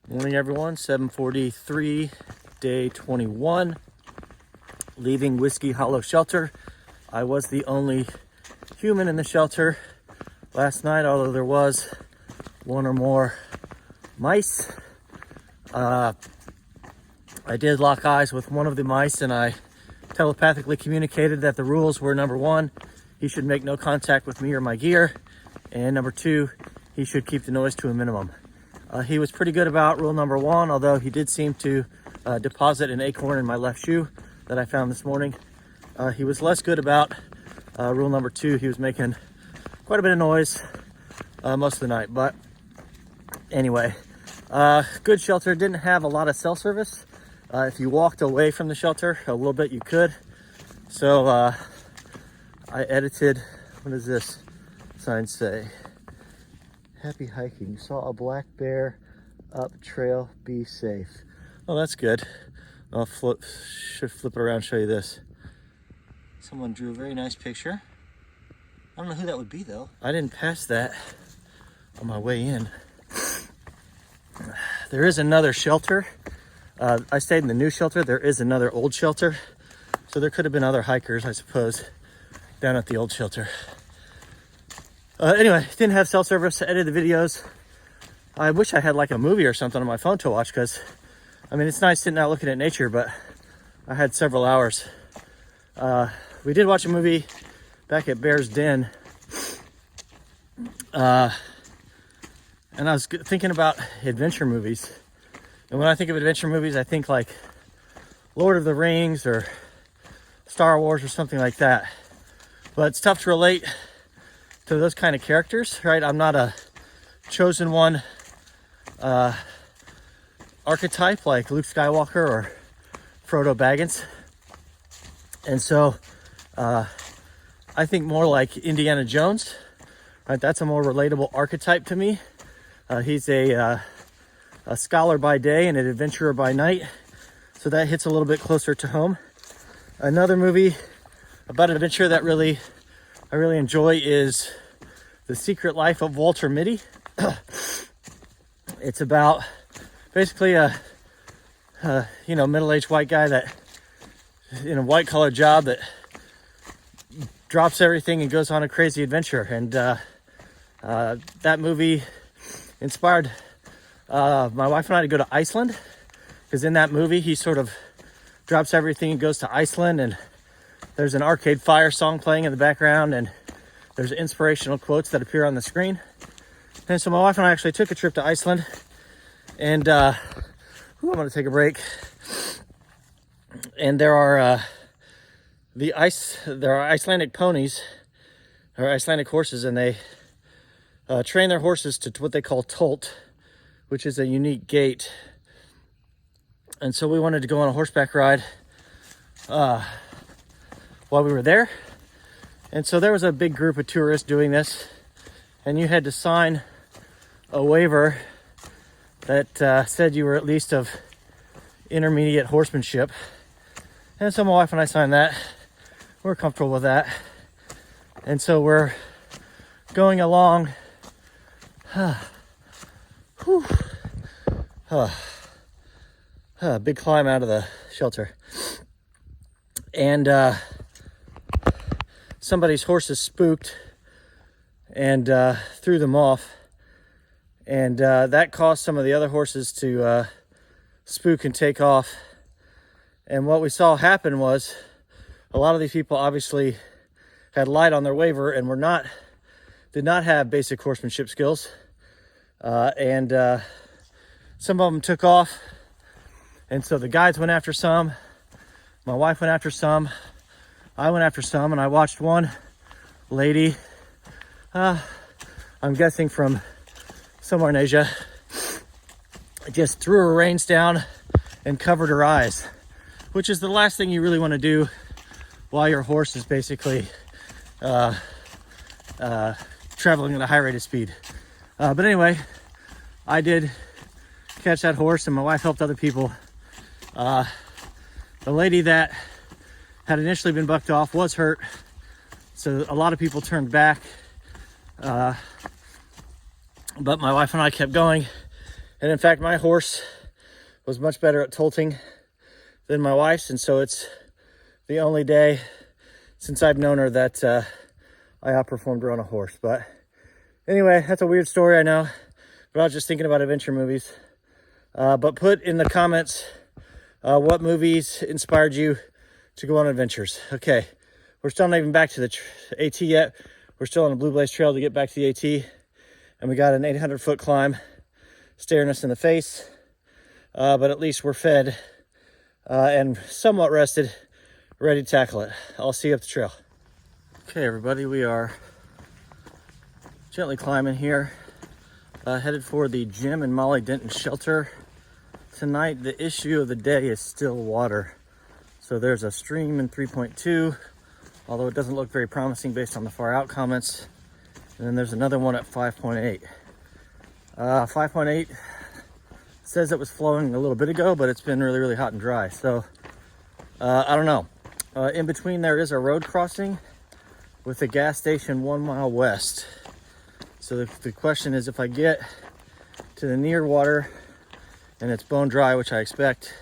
Morning everyone, 7:43, day 21, leaving Whiskey Hollow Shelter. I was the only human in the shelter last night, although there was one or more mice. I did lock eyes with one of the mice and I telepathically communicated that the rules were: number one, he should make no contact with me or my gear, and number two, he should keep the noise to a minimum. He was pretty good about rule number one, although he did seem to deposit an acorn in my left shoe that I found this morning. He was less good about rule number two. He was making quite a bit of noise most of the night. But anyway, good shelter. Didn't have a lot of cell service. If you walked away from the shelter a little bit, you could. So I edited, what does this sign say? Happy hiking. Saw a black bear up trail. Be safe. Oh, that's good. I'll should flip it around and show you this. Someone drew a very nice picture. I don't know who that would be though. I didn't pass that on my way in. There is another shelter. I stayed in the new shelter. There is another old shelter. So there could have been other hikers, I suppose, down at the old shelter. Anyway, didn't have cell service, edited the videos. I wish I had like a movie or something on my phone to watch, because I mean, it's nice sitting out looking at nature, but I had several hours. We did watch a movie back at Bear's Den. And I was thinking about adventure movies. And when I think of adventure movies, I think like Lord of the Rings or Star Wars or something like that. But it's tough to relate to those kind of characters, right? I'm not a chosen one archetype like Luke Skywalker or Frodo Baggins. And so I think more like Indiana Jones, right? That's a more relatable archetype to me. He's a scholar by day and an adventurer by night. So that hits a little bit closer to home. Another movie about an adventure that I really enjoy is The Secret Life of Walter Mitty. It's about basically a middle-aged white guy that in a white-collar job that drops everything and goes on a crazy adventure. And that movie inspired my wife and I to go to Iceland, because in that movie he sort of drops everything and goes to Iceland, and there's an Arcade Fire song playing in the background, and there's inspirational quotes that appear on the screen. And so my wife and I actually took a trip to Iceland, and I'm going to take a break. And there are Icelandic ponies, or Icelandic horses, and they train their horses to what they call tolt, which is a unique gait. And so we wanted to go on a horseback ride while we were there. And so there was a big group of tourists doing this, and you had to sign a waiver that said you were at least of intermediate horsemanship. And so my wife and I signed that. We're comfortable with that. And so we're going along. Big climb out of the shelter. And somebody's horses spooked and threw them off. And that caused some of the other horses to spook and take off. And what we saw happen was a lot of these people obviously had lied on their waiver and did not have basic horsemanship skills. And some of them took off. And so the guides went after some. My wife went after some. I went after some, and I watched one lady, I'm guessing from somewhere in Asia, just threw her reins down and covered her eyes, which is the last thing you really want to do while your horse is basically traveling at a high rate of speed. But anyway, I did catch that horse, and my wife helped other people. The lady that had initially been bucked off was hurt, so a lot of people turned back. But my wife and I kept going, And in fact, my horse was much better at tolting than my wife's, and so it's the only day since I've known her that I outperformed her on a horse. But anyway, that's a weird story, I know, but I was just thinking about adventure movies. But put in the comments what movies inspired you to go on adventures. Okay, we're still not even back to the AT yet. We're still on a Blue Blaze Trail to get back to the AT, and we got an 800-foot climb staring us in the face. But at least we're fed and somewhat rested, ready to tackle it. I'll see you up the trail. Okay, everybody, we are gently climbing here, headed for the Jim and Molly Denton shelter. Tonight, the issue of the day is still water. So there's a stream in 3.2, although it doesn't look very promising based on the far out comments. And then there's another one at 5.8. 5.8 says it was flowing a little bit ago, but it's been really, really hot and dry. So I don't know. In between there is a road crossing with a gas station 1 mile west. So the question is, if I get to the near water and it's bone dry, which I expect,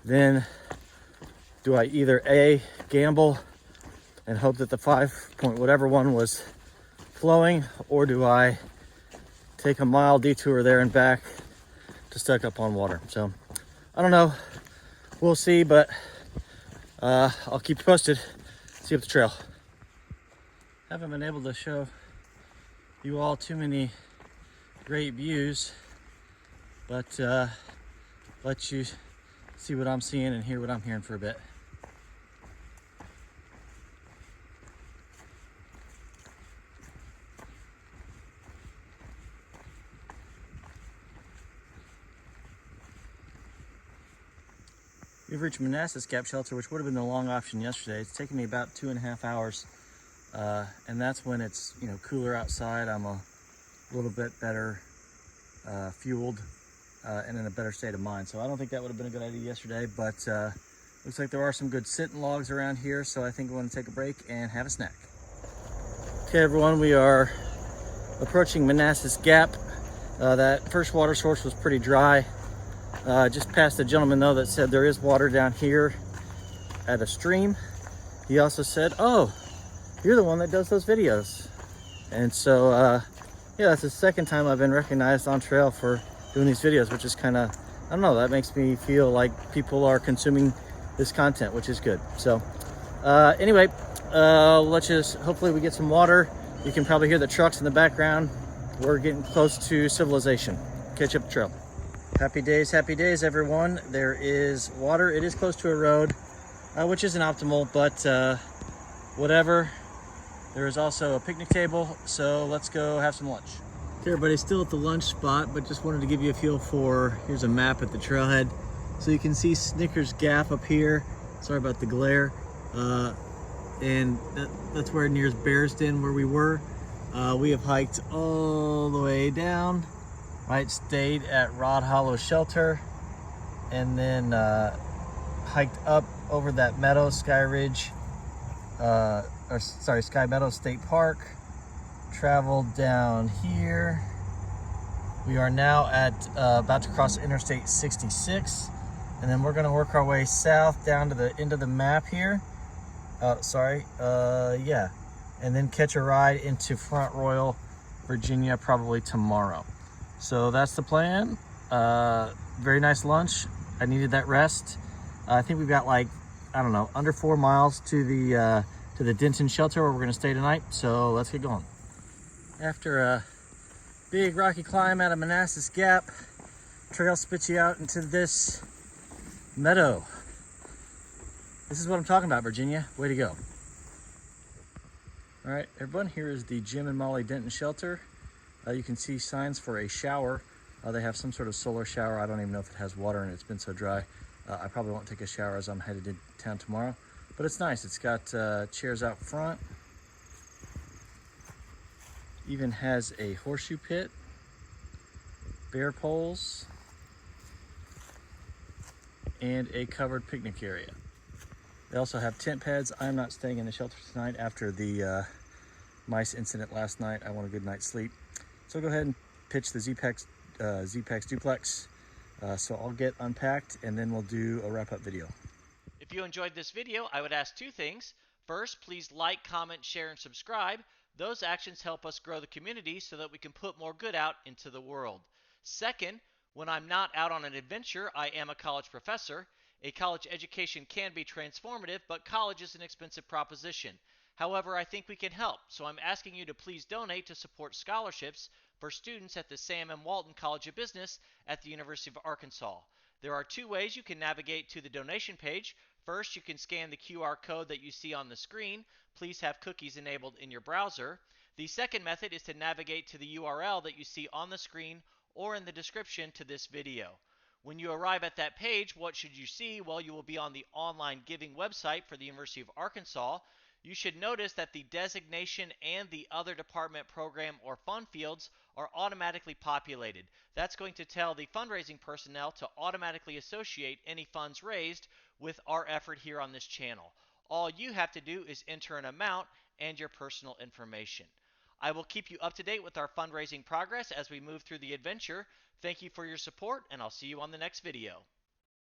then do I either A, gamble and hope that the 5 point whatever one was flowing, or do I take a mile detour there and back to stock up on water? So I don't know, we'll see, but I'll keep you posted. See you up the trail. Haven't been able to show you all too many great views, but let you see what I'm seeing and hear what I'm hearing for a bit. We've reached Manassas Gap Shelter, which would have been the long option yesterday. It's taken me about 2.5 hours, and that's when it's cooler outside. I'm a little bit better fueled and in a better state of mind. So I don't think that would have been a good idea yesterday, but looks like there are some good sitting logs around here, so I think we're going to take a break and have a snack. Okay, everyone, we are approaching Manassas Gap. That first water source was pretty dry. Just passed a gentleman though that said there is water down here at a stream. He also said, "Oh, you're the one that does those videos." And so yeah, that's the second time I've been recognized on trail for doing these videos, which is kind of, I don't know, that makes me feel like people are consuming this content, which is good. So anyway, hopefully we get some water. You can probably hear the trucks in the background. We're getting close to civilization. Catch up the trail. Happy days, everyone. There is water. It is close to a road, which isn't optimal, but whatever. There is also a picnic table, so let's go have some lunch. Okay, everybody, still at the lunch spot, but just wanted to give you a feel for, here's a map at the trailhead. So you can see Snickers Gap up here. Sorry about the glare. And that's where near Bear's Den where we were. We have hiked all the way down. Right, stayed at Rod Hollow Shelter, and then hiked up over that meadow, Sky Meadow State Park. Traveled down here. We are now at about to cross Interstate 66, and then we're going to work our way south down to the end of the map here. Yeah, and then catch a ride into Front Royal, Virginia, probably tomorrow. So that's the plan. Very nice lunch. I needed that rest. I think we've got under 4 miles to the Denton shelter where we're gonna stay tonight. So let's get going. After a big rocky climb out of Manassas Gap, trail spits you out into this meadow. This is what I'm talking about, Virginia. Way to go. All right, everyone, here is the Jim and Molly Denton shelter. You can see signs for a shower. They have some sort of solar shower. I don't even know if it has water, and it's been so dry. I probably won't take a shower as I'm headed to town tomorrow, but it's nice. It's got chairs out front. Even has a horseshoe pit, bear poles, and a covered picnic area. They also have tent pads. I'm not staying in the shelter tonight after the mice incident last night. I want a good night's sleep. So go ahead and pitch the Z-Packs Z-Pax duplex. So I'll get unpacked and then we'll do a wrap-up video. If you enjoyed this video, I would ask two things. First, please like, comment, share, and subscribe. Those actions help us grow the community so that we can put more good out into the world. Second, when I'm not out on an adventure, I am a college professor. A college education can be transformative, but college is an expensive proposition. However, I think we can help, so I'm asking you to please donate to support scholarships for students at the Sam M. Walton College of Business at the University of Arkansas. There are two ways you can navigate to the donation page. First, you can scan the QR code that you see on the screen. Please have cookies enabled in your browser. The second method is to navigate to the URL that you see on the screen or in the description to this video. When you arrive at that page, what should you see? Well, you will be on the online giving website for the University of Arkansas. You should notice that the designation and the other department, program, or fund fields are automatically populated. That's going to tell the fundraising personnel to automatically associate any funds raised with our effort here on this channel. All you have to do is enter an amount and your personal information. I will keep you up to date with our fundraising progress as we move through the adventure. Thank you for your support, and I'll see you on the next video.